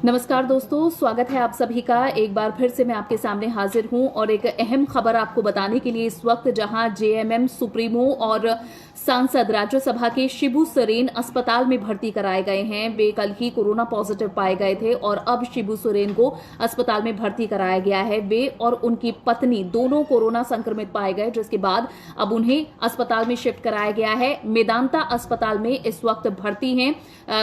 नमस्कार दोस्तों, स्वागत है आप सभी का। एक बार फिर से मैं आपके सामने हाजिर हूं और एक अहम खबर आपको बताने के लिए इस वक्त, जहां जेएमएम सुप्रीमो और सांसद राज्यसभा के शिबू सोरेन अस्पताल में भर्ती कराए गए हैं। वे कल ही कोरोना पॉजिटिव पाए गए थे और अब शिबू सोरेन को अस्पताल में भर्ती कराया गया है। वे और उनकी पत्नी दोनों कोरोना संक्रमित पाए गए, जिसके बाद अब उन्हें अस्पताल में शिफ्ट कराया गया है। मेदांता अस्पताल में इस वक्त भर्ती हैं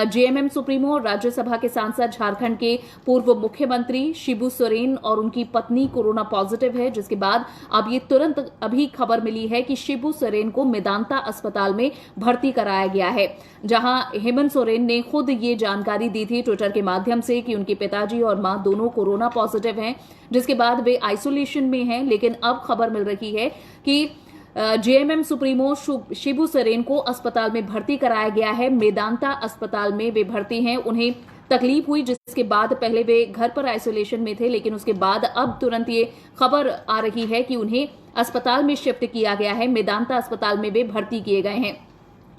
जेएमएम सुप्रीमो और राज्यसभा के सांसद झारखंड के पूर्व मुख्यमंत्री शिबू सोरेन और उनकी पत्नी कोरोना पॉजिटिव है, जिसके बाद अब ये तुरंत अभी खबर मिली है कि शिबू सोरेन को मेदांता अस्पताल में भर्ती कराया गया है, जहां हेमंत सोरेन ने खुद ये जानकारी दी थी ट्विटर के माध्यम से कि उनके पिताजी और मां दोनों कोरोना पॉजिटिव हैं, जिसके बाद वे आइसोलेशन में हैं। लेकिन अब खबर मिल रही है कि जेएमएम सुप्रीमो शिबू सोरेन को अस्पताल में भर्ती कराया गया है। मेदांता अस्पताल में वे भर्ती हैं। उन्हें तकलीफ हुई, जिसके बाद पहले वे घर पर आइसोलेशन में थे, लेकिन उसके बाद अब तुरंत ये खबर आ रही है कि उन्हें अस्पताल में शिफ्ट किया गया है। मेदांता अस्पताल में वे भर्ती किए गए हैं।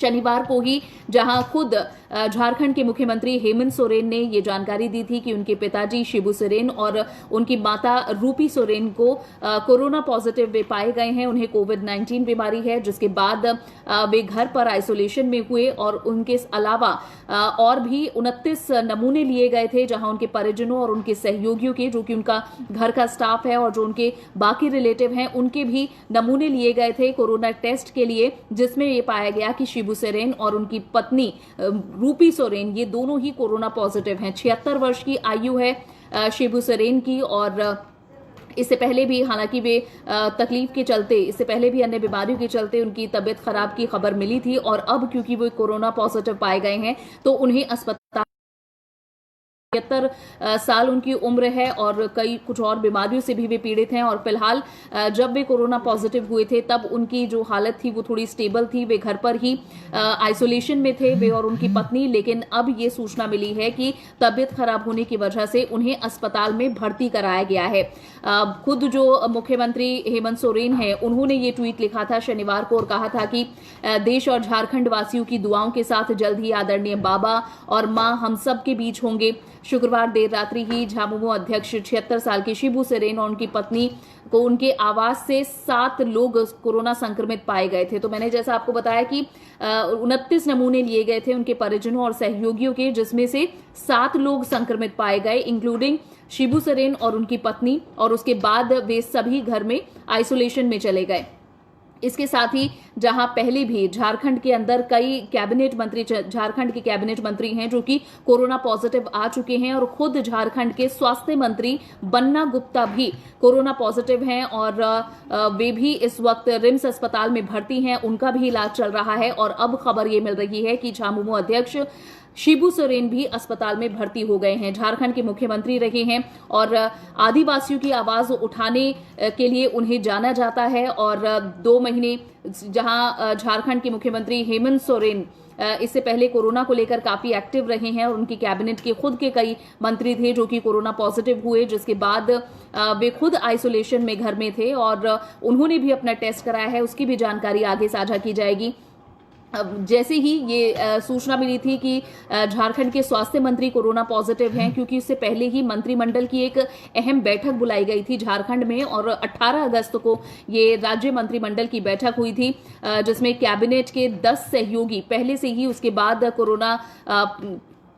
शनिवार को ही जहां खुद झारखंड के मुख्यमंत्री हेमंत सोरेन ने ये जानकारी दी थी कि उनके पिताजी शिबू सोरेन और उनकी माता रूपी सोरेन को कोरोना पॉजिटिव वे पाए गए हैं, उन्हें कोविड-19 बीमारी है, जिसके बाद वे घर पर आइसोलेशन में हुए और उनके अलावा और भी 29 नमूने लिए गए थे, जहां उनके परिजनों और उनके सहयोगियों के, जो कि उनका घर का स्टाफ है और जो उनके बाकी रिलेटिव हैं, उनके भी नमूने लिए गए थे कोरोना टेस्ट के लिए, जिसमें ये पाया गया कि शिबू सोरेन और उनकी पत्नी रूपी सोरेन ये दोनों ही कोरोना पॉजिटिव हैं। 76 वर्ष की आयु है शिबू सोरेन की और इससे पहले भी, हालांकि वे तकलीफ के चलते, इससे पहले भी अन्य बीमारियों के चलते उनकी तबीयत खराब की खबर मिली थी और अब क्योंकि वो कोरोना पॉजिटिव पाए गए हैं तो उन्हें अस्पताल 73 साल उनकी उम्र है और कई कुछ और बीमारियों से भी वे पीड़ित हैं। और फिलहाल जब वे कोरोना पॉजिटिव हुए थे तब उनकी जो हालत थी वो थोड़ी स्टेबल थी, वे घर पर ही आइसोलेशन में थे, वे और उनकी पत्नी। लेकिन अब ये सूचना मिली है कि तबीयत खराब होने की वजह से उन्हें अस्पताल में भर्ती कराया गया है। खुद जो मुख्यमंत्री हेमंत सोरेन है, उन्होंने ये ट्वीट लिखा था शनिवार को और कहा था कि देश और झारखंड वासियों की दुआओं के साथ जल्द ही आदरणीय बाबा और मां हम सब के बीच होंगे। शुक्रवार देर रात्रि ही झामुमो अध्यक्ष 76 साल के शिबू सोरेन और उनकी पत्नी को उनके आवास से 7 लोग कोरोना संक्रमित पाए गए थे। तो मैंने जैसा आपको बताया कि 29 नमूने लिए गए थे उनके परिजनों और सहयोगियों के, जिसमें से 7 लोग संक्रमित पाए गए, इंक्लूडिंग शिबू सोरेन और उनकी पत्नी, और उसके बाद वे सभी घर में आइसोलेशन में चले गए। इसके साथ ही जहां पहले भी झारखंड के अंदर कई कैबिनेट मंत्री, झारखंड के कैबिनेट मंत्री हैं जो कि कोरोना पॉजिटिव आ चुके हैं और खुद झारखंड के स्वास्थ्य मंत्री बन्ना गुप्ता भी कोरोना पॉजिटिव हैं और वे भी इस वक्त रिम्स अस्पताल में भर्ती हैं, उनका भी इलाज चल रहा है। और अब खबर ये मिल रही है कि झामुमो अध्यक्ष शिबू सोरेन भी अस्पताल में भर्ती हो गए हैं। झारखंड के मुख्यमंत्री रहे हैं और आदिवासियों की आवाज उठाने के लिए उन्हें जाना जाता है और 2 महीने जहां झारखंड के मुख्यमंत्री हेमंत सोरेन इससे पहले कोरोना को लेकर काफी एक्टिव रहे हैं और उनकी कैबिनेट के खुद के कई मंत्री थे जो कि कोरोना पॉजिटिव हुए, जिसके बाद वे खुद आइसोलेशन में घर में थे और उन्होंने भी अपना टेस्ट कराया है, उसकी भी जानकारी आगे साझा की जाएगी। जैसे ही ये सूचना मिली थी कि झारखंड के स्वास्थ्य मंत्री कोरोना पॉजिटिव हैं, क्योंकि इससे पहले ही मंत्रिमंडल की एक अहम बैठक बुलाई गई थी झारखंड में और 18 अगस्त को ये राज्य मंत्रिमंडल की बैठक हुई थी, जिसमें कैबिनेट के 10 सहयोगी पहले से ही उसके बाद कोरोना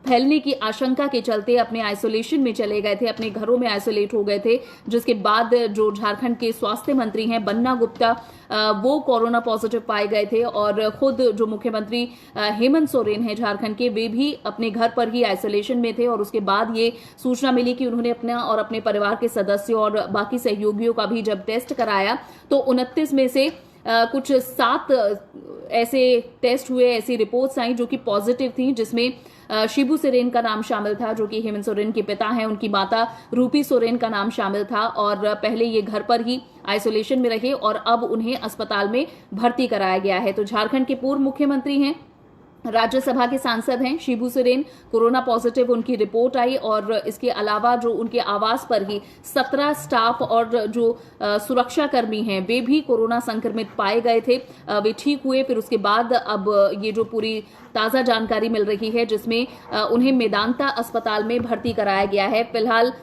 फैलने की आशंका के चलते अपने आइसोलेशन में चले गए थे, अपने घरों में आइसोलेट हो गए थे, जिसके बाद जो झारखंड के स्वास्थ्य मंत्री हैं बन्ना गुप्ता, वो कोरोना पॉजिटिव पाए गए थे और खुद जो मुख्यमंत्री हेमंत सोरेन हैं झारखंड के, वे भी अपने घर पर ही आइसोलेशन में थे। और उसके बाद ये सूचना मिली कि उन्होंने अपना और अपने परिवार के सदस्यों और बाकी सहयोगियों का भी जब टेस्ट कराया तो 29 में से कुछ 7 ऐसे टेस्ट हुए, ऐसी रिपोर्ट्स आई जो कि पॉजिटिव थी, जिसमें शिबू सोरेन का नाम शामिल था जो कि हेमंत सोरेन के पिता हैं, उनकी माता रूपी सोरेन का नाम शामिल था और पहले ये घर पर ही आइसोलेशन में रहे और अब उन्हें अस्पताल में भर्ती कराया गया है। तो झारखंड के पूर्व मुख्यमंत्री हैं राज्यसभा के सांसद हैं शिबू सोरेन, कोरोना पॉजिटिव उनकी रिपोर्ट आई और इसके अलावा जो उनके आवास पर ही 17 स्टाफ और जो सुरक्षा कर्मी हैं वे भी कोरोना संक्रमित पाए गए थे। वे ठीक हुए। फिर उसके बाद अब ये जो पूरी ताजा जानकारी मिल रही है जिसमें उन्हें मेदांता अस्पताल में भर्ती कराया गया है। फिलहाल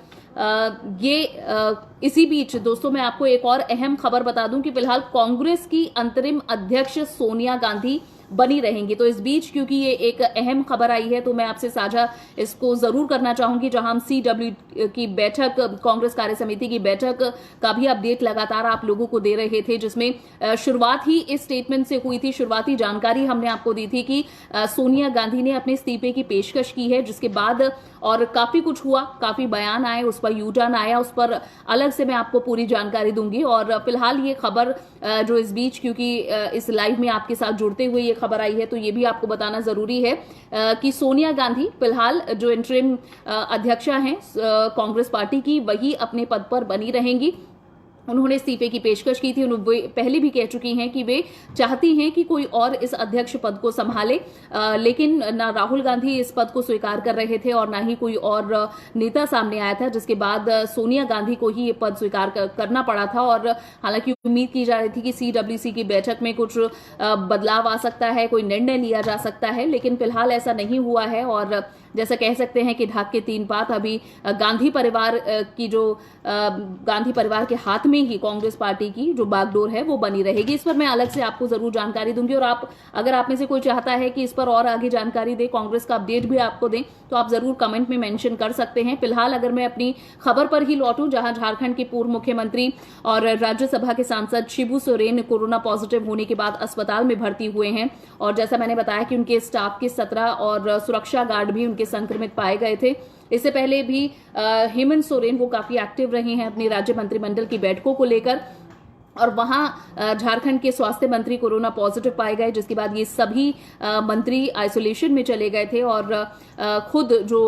इसी बीच दोस्तों मैं आपको एक और अहम खबर बता दूं कि फिलहाल कांग्रेस की अंतरिम अध्यक्ष सोनिया गांधी बनी रहेंगी। तो इस बीच क्योंकि ये एक अहम खबर आई है तो मैं आपसे साझा इसको जरूर करना चाहूंगी, जहां हम CW की बैठक, कांग्रेस कार्य समिति की बैठक का भी अपडेट लगातार आप लोगों को दे रहे थे, जिसमें शुरुआत ही इस स्टेटमेंट से हुई थी। शुरुआती जानकारी हमने आपको दी थी कि सोनिया गांधी ने अपने इस्तीफे की पेशकश की है, जिसके बाद और काफी कुछ हुआ, काफी बयान आए, उस पर यू टर्न आया, उस पर अलग से मैं आपको पूरी जानकारी दूंगी। और फिलहाल ये खबर जो इस बीच क्योंकि इस लाइव में आपके साथ जुड़ते हुए ये खबर आई है तो ये भी आपको बताना जरूरी है कि सोनिया गांधी फिलहाल जो इंटरिम अध्यक्षा हैं कांग्रेस पार्टी की, वही अपने पद पर बनी रहेंगी। उन्होंने इस्तीफे की पेशकश की थी। वे पहले भी कह चुकी हैं कि वे चाहती हैं कि कोई और इस अध्यक्ष पद को संभाले, लेकिन ना राहुल गांधी इस पद को स्वीकार कर रहे थे और ना ही कोई और नेता सामने आया था, जिसके बाद सोनिया गांधी को ही ये पद स्वीकार करना पड़ा था। और हालांकि उम्मीद की जा रही थी कि CWC की बैठक में कुछ बदलाव आ सकता है, कोई निर्णय लिया जा सकता है, लेकिन फिलहाल ऐसा नहीं हुआ है। और जैसा कह सकते हैं कि ढाक के तीन पात अभी गांधी परिवार की जो गांधी परिवार के हाथ में ही कांग्रेस पार्टी की जो बागडोर है वो बनी रहेगी। इस पर मैं अलग से आपको जरूर जानकारी दूंगी। और अगर आप में से कोई चाहता है कि इस पर और आगे जानकारी दे, कांग्रेस का अपडेट भी आपको दें, तो आप जरूर कमेंट में मेंशन कर सकते हैं। फिलहाल अगर मैं अपनी खबर पर ही लौटूं, जहां झारखंड के पूर्व मुख्यमंत्री और राज्यसभा के सांसद शिबू सोरेन कोरोना पॉजिटिव होने के बाद अस्पताल में भर्ती हुए हैं। और जैसा मैंने बताया कि उनके स्टाफ के 17 और सुरक्षा गार्ड भी उनके संक्रमित पाए गए थे। इससे पहले भी हेमंत सोरेन वो काफी एक्टिव रहे हैं अपनी राज्य मंत्रिमंडल की बैठकों को लेकर, और वहां झारखंड के स्वास्थ्य मंत्री कोरोना पॉजिटिव पाए गए, जिसके बाद ये सभी मंत्री आइसोलेशन में चले गए थे। और खुद जो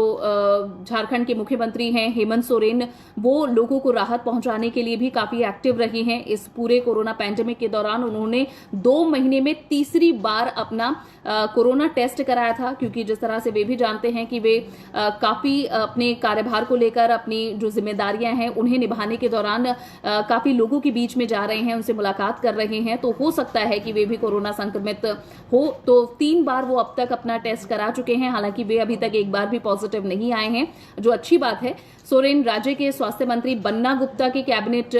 झारखंड के मुख्यमंत्री हैं हेमंत सोरेन, वो लोगों को राहत पहुंचाने के लिए भी काफी एक्टिव रहे हैं। इस पूरे कोरोना पैंडेमिक के दौरान उन्होंने 2 महीने में तीसरी बार अपना कोरोना टेस्ट कराया था, क्योंकि जिस तरह से वे भी जानते हैं कि वे काफी अपने कार्यभार को लेकर अपनी जो जिम्मेदारियां हैं उन्हें निभाने के दौरान काफी लोगों के बीच में जा रहे हैं, उनसे मुलाकात कर रहे हैं। तो हो सकता है कि वे भी कोरोना संक्रमित हो। तो 3 बार वो अब तक अपना टेस्ट करा चुके हैं, हालांकि वे अभी तक एक बार भी पॉजिटिव नहीं आए हैं, जो अच्छी बात है। सोरेन राज्य के स्वास्थ्य मंत्री बन्ना गुप्ता की कैबिनेट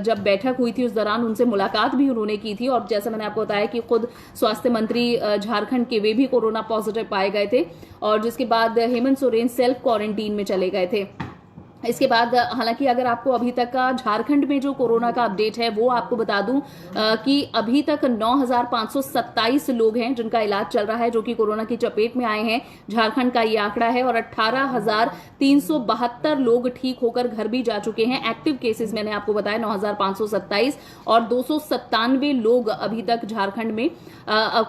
जब बैठक हुई थी उस दौरान उनसे मुलाकात भी उन्होंने की थी। और जैसा मैंने आपको बताया कि खुद स्वास्थ्य मंत्री झारखंड के वे भी कोरोना पॉजिटिव पाए गए थे, और जिसके बाद हेमंत सोरेन सेल्फ क्वारंटीन में चले गए थे। इसके बाद हालांकि अगर आपको अभी तक का झारखंड में जो कोरोना का अपडेट है वो आपको बता दूं कि अभी तक 9,527 लोग हैं जिनका इलाज चल रहा है, जो कि कोरोना की चपेट में आए हैं। झारखंड का ये आंकड़ा है। और 18,372 लोग ठीक होकर घर भी जा चुके हैं। एक्टिव केसेस मैंने आपको बताया 9,527, और 297 लोग अभी तक झारखंड में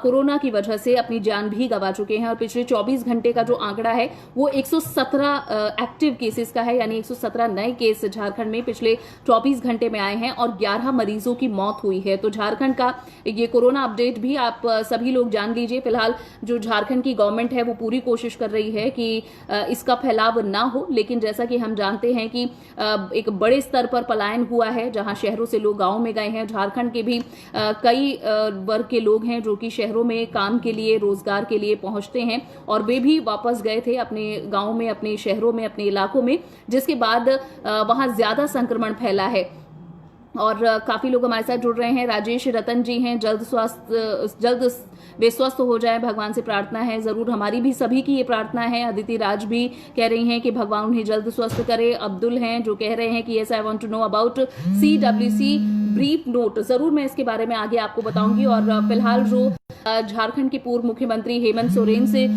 कोरोना की वजह से अपनी जान भी गंवा चुके हैं। और पिछले 24 घंटे का जो आंकड़ा है वो 117 एक्टिव केसेस का है, यानी 117 नए केस झारखंड में पिछले 24 घंटे में आए हैं और 11 मरीजों की मौत हुई है। तो झारखंड का ये कोरोना अपडेट भी आप सभी लोग जान लीजिए। फिलहाल जो झारखंड की गवर्नमेंट है वो पूरी कोशिश कर रही है कि इसका फैलाव ना हो, लेकिन जैसा कि हम जानते हैं कि एक बड़े स्तर पर पलायन हुआ है, जहां शहरों से लोग गांव में गए हैं। झारखंड के भी कई वर्ग के लोग हैं जो कि शहरों में काम के लिए, रोजगार के लिए पहुंचते हैं, और वे भी वापस गए थे अपने गांव में, अपने शहरों में, अपने इलाकों में, जिसके बाद वहां ज्यादा संक्रमण फैला है। और काफी लोग हमारे साथ जुड़ रहे हैं। राजेश रतन जी हैं, जल्द वे स्वस्थ हो जाए, भगवान से प्रार्थना है। जरूर हमारी भी सभी की ये प्रार्थना है। अदिति राज भी कह रही हैं कि भगवान उन्हें जल्द स्वस्थ करे। अब्दुल हैं जो कह रहे हैं कि yes I want to know about CWC brief note. जरूर मैं इसके बारे में आगे आपको बताऊंगी। और फिलहाल जो झारखंड के पूर्व मुख्यमंत्री हेमंत सोरेन से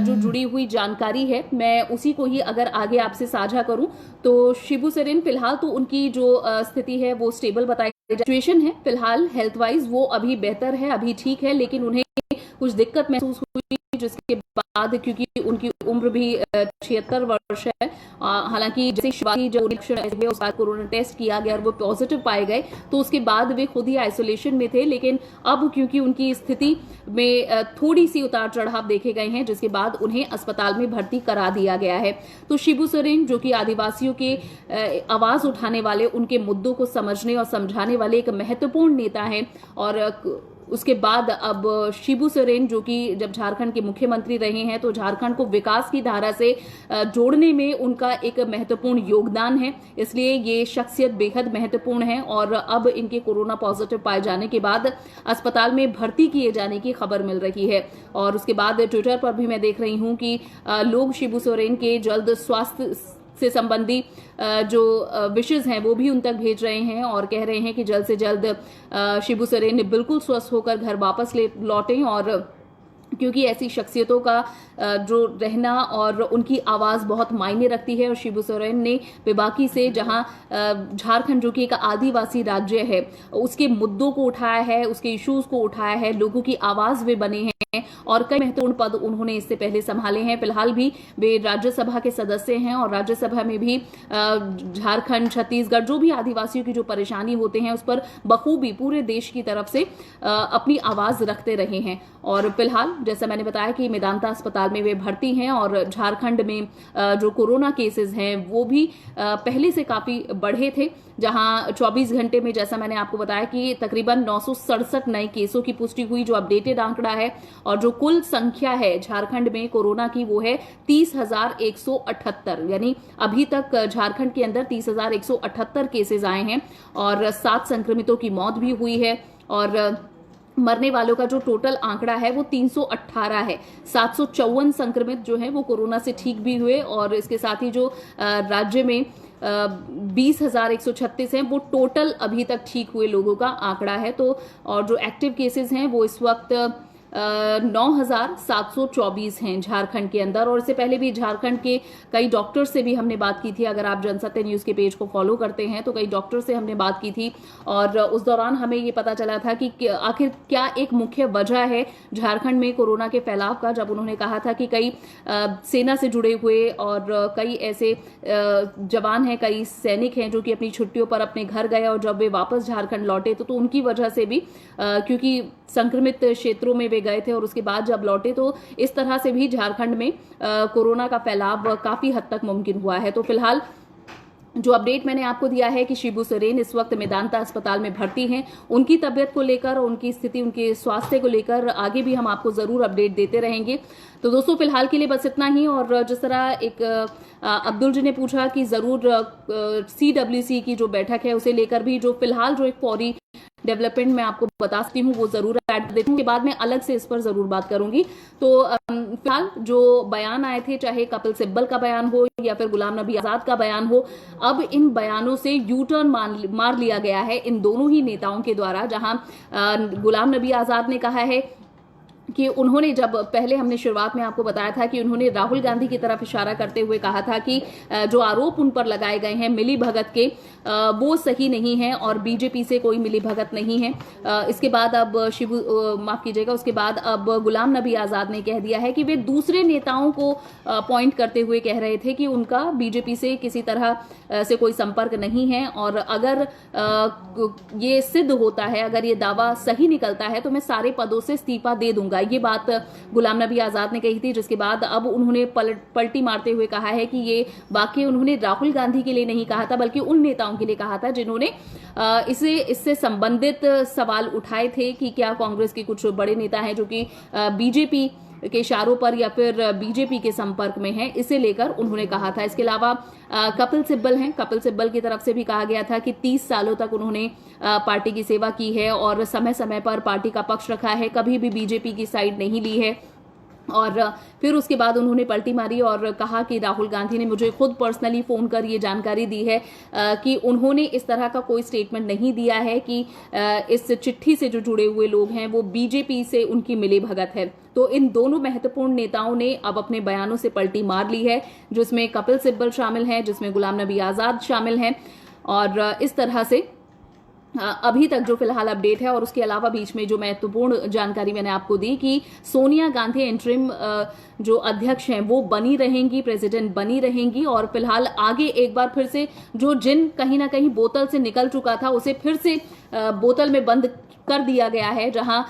जो जुड़ी हुई जानकारी है, मैं उसी को ही अगर आगे आपसे साझा करूं तो शिबू सोरेन फिलहाल तो उनकी जो स्थिति है वो स्टेबल बताई सिचुएशन है। फिलहाल हेल्थ वाइज वो अभी बेहतर है, अभी ठीक है, लेकिन उन्हें कुछ दिक्कत महसूस हुई जिसके बाद क्योंकि उनकी उम्र भी 76 वर्ष है, हालांकि जैसे शिवाजी जब इलेक्शन हुए उसके बाद कोरोना टेस्ट किया गया और वो पॉजिटिव पाए गए तो उसके बाद वे खुद ही आइसोलेशन में थे, लेकिन अब क्योंकि उनकी स्थिति में थोड़ी सी उतार चढ़ाव देखे गए हैं जिसके बाद उन्हें अस्पताल में भर्ती करा दिया गया है। तो शिबू सोरेन जो कि आदिवासियों के आवाज उठाने वाले, उनके मुद्दों को समझने और समझाने वाले एक महत्वपूर्ण नेता हैं, और उसके बाद अब शिबू सोरेन जो कि जब झारखंड के मुख्यमंत्री रहे हैं तो झारखंड को विकास की धारा से जोड़ने में उनका एक महत्वपूर्ण योगदान है, इसलिए ये शख्सियत बेहद महत्वपूर्ण है। और अब इनके कोरोना पॉजिटिव पाए जाने के बाद अस्पताल में भर्ती किए जाने की खबर मिल रही है, और उसके बाद ट्विटर पर भी मैं देख रही हूं कि लोग शिबू सोरेन के जल्द स्वास्थ्य से संबंधी जो विशेष हैं वो भी उन तक भेज रहे हैं और कह रहे हैं कि जल्द से जल्द शिबू सोरेन बिल्कुल स्वस्थ होकर घर वापस लौटें, और क्योंकि ऐसी शख्सियतों का जो रहना और उनकी आवाज़ बहुत मायने रखती है। और शिबू सोरेन ने बेबाकी से जहां झारखंड जो कि एक आदिवासी राज्य है उसके मुद्दों को उठाया है, उसके इश्यूज को उठाया है, लोगों की आवाज़ वे बने हैं और कई महत्वपूर्ण पद उन्होंने इससे पहले संभाले हैं। फिलहाल भी वे राज्यसभा के सदस्य हैं और राज्यसभा में भी झारखंड, छत्तीसगढ़ जो भी आदिवासियों की जो परेशानी होते हैं उस पर बखूबी पूरे देश की तरफ से अपनी आवाज रखते रहे हैं। और फिलहाल जैसा मैंने बताया कि मेदांता अस्पताल में वे भर्ती हैं, और झारखंड में जो कोरोना केसेस हैं वो भी पहले से काफी बढ़े थे, जहां 24 घंटे में जैसा मैंने आपको बताया कि तकरीबन 967 नए केसों की पुष्टि हुई, जो अपडेटेड आंकड़ा है, और जो कुल संख्या है झारखंड में कोरोना की वो है 30,178, यानी अभी तक झारखंड के अंदर 30,178 केसेस आए हैं और 7 संक्रमितों की मौत भी हुई है, और मरने वालों का जो टोटल आंकड़ा है वो 318 है। 754 संक्रमित जो हैं वो कोरोना से ठीक भी हुए, और इसके साथ ही जो राज्य में 20,136 हैं वो टोटल अभी तक ठीक हुए लोगों का आंकड़ा है। तो और जो एक्टिव केसेस हैं वो इस वक्त 9,724 हैं झारखंड के अंदर। और इससे पहले भी झारखंड के कई डॉक्टर से भी हमने बात की थी, अगर आप जनसत्य न्यूज के पेज को फॉलो करते हैं तो कई डॉक्टर से हमने बात की थी, और उस दौरान हमें ये पता चला था कि आखिर क्या एक मुख्य वजह है झारखंड में कोरोना के फैलाव का, जब उन्होंने कहा था कि कई सेना से जुड़े हुए और कई ऐसे जवान हैं, कई सैनिक हैं जो कि अपनी छुट्टियों पर अपने घर गए और जब वे वापस झारखंड लौटे तो उनकी वजह से भी क्योंकि संक्रमित क्षेत्रों में वे गए थे और उसके बाद जब लौटे तो इस तरह से भी झारखंड में कोरोना का फैलाव काफी हद तक मुमकिन हुआ है। तो फिलहाल जो अपडेट मैंने आपको दिया है कि शिबू सोरेन इस वक्त मेदांता अस्पताल में भर्ती हैं, उनकी तबियत को लेकर, उनकी स्थिति, उनके स्वास्थ्य को लेकर आगे भी हम आपको जरूर अपडेट देते रहेंगे। तो दोस्तों फिलहाल के लिए बस इतना ही। और जिस तरह एक अब्दुल जी ने पूछा कि जरूर CWC की जो बैठक है उसे लेकर भी जो फिलहाल जो एक फौरी डेवलपमेंट मैं आपको बता सकती हूँ वो जरूर ऐड देखूँ, के बाद में अलग से इस पर जरूर बात करूंगी। तो फिलहाल जो बयान आए थे, चाहे कपिल सिब्बल का बयान हो या फिर गुलाम नबी आजाद का बयान हो, अब इन बयानों से यू टर्न मार लिया गया है इन दोनों ही नेताओं के द्वारा। जहां गुलाम नबी आजाद ने कहा है कि उन्होंने, जब पहले हमने शुरुआत में आपको बताया था कि उन्होंने राहुल गांधी की तरफ इशारा करते हुए कहा था कि जो आरोप उन पर लगाए गए हैं मिली भगत के, वो सही नहीं है और बीजेपी से कोई मिली भगत नहीं है। इसके बाद अब माफ कीजिएगा, उसके बाद अब गुलाम नबी आजाद ने कह दिया है कि वे दूसरे नेताओं को पॉइंट करते हुए कह रहे थे कि उनका बीजेपी से किसी तरह से कोई संपर्क नहीं है, और अगर ये सिद्ध होता है, अगर ये दावा सही निकलता है तो मैं सारे पदों से इस्तीफा दे दूंगा। ये बात गुलाम नबी आजाद ने कही थी, जिसके बाद अब उन्होंने पलटी मारते हुए कहा है कि ये वाकई उन्होंने राहुल गांधी के लिए नहीं कहा था बल्कि उन नेताओं के लिए कहा था जिन्होंने इससे संबंधित सवाल उठाए थे कि क्या कांग्रेस के कुछ बड़े नेता हैं जो कि बीजेपी के इशारों पर या फिर बीजेपी के संपर्क में है, इसे लेकर उन्होंने कहा था। इसके अलावा कपिल सिब्बल हैं, कपिल सिब्बल की तरफ से भी कहा गया था कि 30 सालों तक उन्होंने पार्टी की सेवा की है और समय समय पर पार्टी का पक्ष रखा है, कभी भी बीजेपी की साइड नहीं ली है। और फिर उसके बाद उन्होंने पलटी मारी और कहा कि राहुल गांधी ने मुझे खुद पर्सनली फोन कर ये जानकारी दी है कि उन्होंने इस तरह का कोई स्टेटमेंट नहीं दिया है कि इस चिट्ठी से जो जुड़े हुए लोग हैं वो बीजेपी से उनकी मिली भगत है। तो इन दोनों महत्वपूर्ण नेताओं ने अब अपने बयानों से पलटी मार ली है, जिसमें कपिल सिब्बल शामिल हैं, जिसमें गुलाम नबी आजाद शामिल हैं, और इस तरह से अभी तक जो फिलहाल अपडेट है, और उसके अलावा बीच में जो महत्वपूर्ण जानकारी मैंने आपको दी कि सोनिया गांधी इंटरिम जो अध्यक्ष हैं वो बनी रहेंगी, प्रेसिडेंट बनी रहेंगी, और फिलहाल आगे एक बार फिर से जो जिन कहीं ना कहीं बोतल से निकल चुका था उसे फिर से बोतल में बंद कर दिया गया है, जहां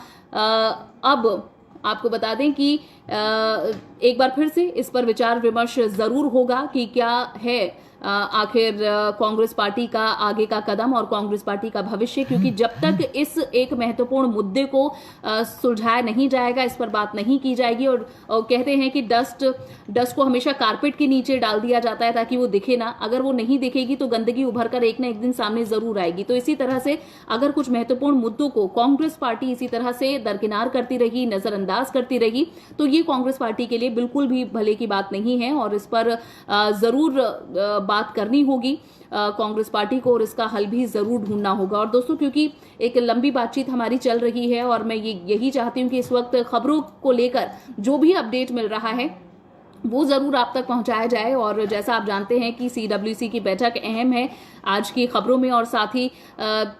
अब आपको बता दें कि एक बार फिर से इस पर विचार विमर्श जरूर होगा कि क्या है आखिर कांग्रेस पार्टी का आगे का कदम और कांग्रेस पार्टी का भविष्य, क्योंकि जब तक इस एक महत्वपूर्ण मुद्दे को सुलझाया नहीं जाएगा, इस पर बात नहीं की जाएगी, और कहते हैं कि डस्ट को हमेशा कारपेट के नीचे डाल दिया जाता है ताकि वो दिखे ना, अगर वो नहीं दिखेगी तो गंदगी उभर कर एक ना एक दिन सामने जरूर आएगी। तो इसी तरह से अगर कुछ महत्वपूर्ण मुद्दों को कांग्रेस पार्टी इसी तरह से दरकिनार करती रही, नजरअंदाज करती रही, तो ये कांग्रेस पार्टी के लिए बिल्कुल भी भले की बात नहीं है, और इस पर जरूर बात करनी होगी कांग्रेस पार्टी को, और इसका हल भी जरूर ढूंढना होगा। और दोस्तों, क्योंकि एक लंबी बातचीत हमारी चल रही है और मैं यही चाहती हूं कि इस वक्त खबरों को लेकर जो भी अपडेट मिल रहा है वो जरूर आप तक पहुंचाया जाए। और जैसा आप जानते हैं कि CWC की बैठक अहम है आज की खबरों में, और साथ ही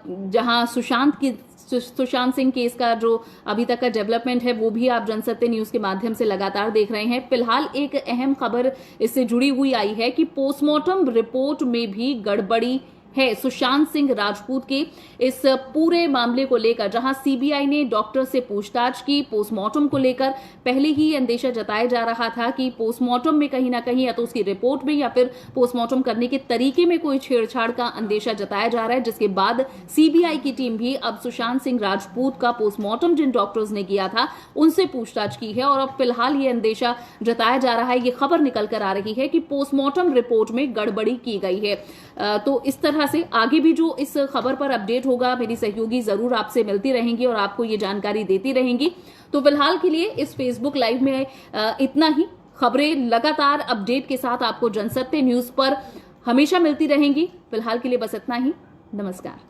जहां सुशांत सिंह केस का जो अभी तक का डेवलपमेंट है वो भी आप जनसत्य न्यूज के माध्यम से लगातार देख रहे हैं। फिलहाल एक अहम खबर इससे जुड़ी हुई आई है कि पोस्टमार्टम रिपोर्ट में भी गड़बड़ी है सुशांत सिंह राजपूत के इस पूरे मामले को लेकर, जहां सीबीआई ने डॉक्टर से पूछताछ की पोस्टमार्टम को लेकर। पहले ही अंदेशा जताया जा रहा था कि पोस्टमार्टम में कहीं ना कहीं या तो उसकी रिपोर्ट में या फिर पोस्टमार्टम करने के तरीके में कोई छेड़छाड़ का अंदेशा जताया जा रहा है, जिसके बाद सीबीआई की टीम भी अब सुशांत सिंह राजपूत का पोस्टमार्टम जिन डॉक्टर्स ने किया था उनसे पूछताछ की है। और अब फिलहाल ये अंदेशा जताया जा रहा है, ये खबर निकल कर आ रही है कि पोस्टमार्टम रिपोर्ट में गड़बड़ी की गई है। तो इस तरह से आगे भी जो इस खबर पर अपडेट होगा, मेरी सहयोगी जरूर आपसे मिलती रहेंगी और आपको ये जानकारी देती रहेंगी। तो फिलहाल के लिए इस फेसबुक लाइव में इतना ही। खबरें लगातार अपडेट के साथ आपको जनसत्य न्यूज पर हमेशा मिलती रहेंगी। फिलहाल के लिए बस इतना ही। नमस्कार।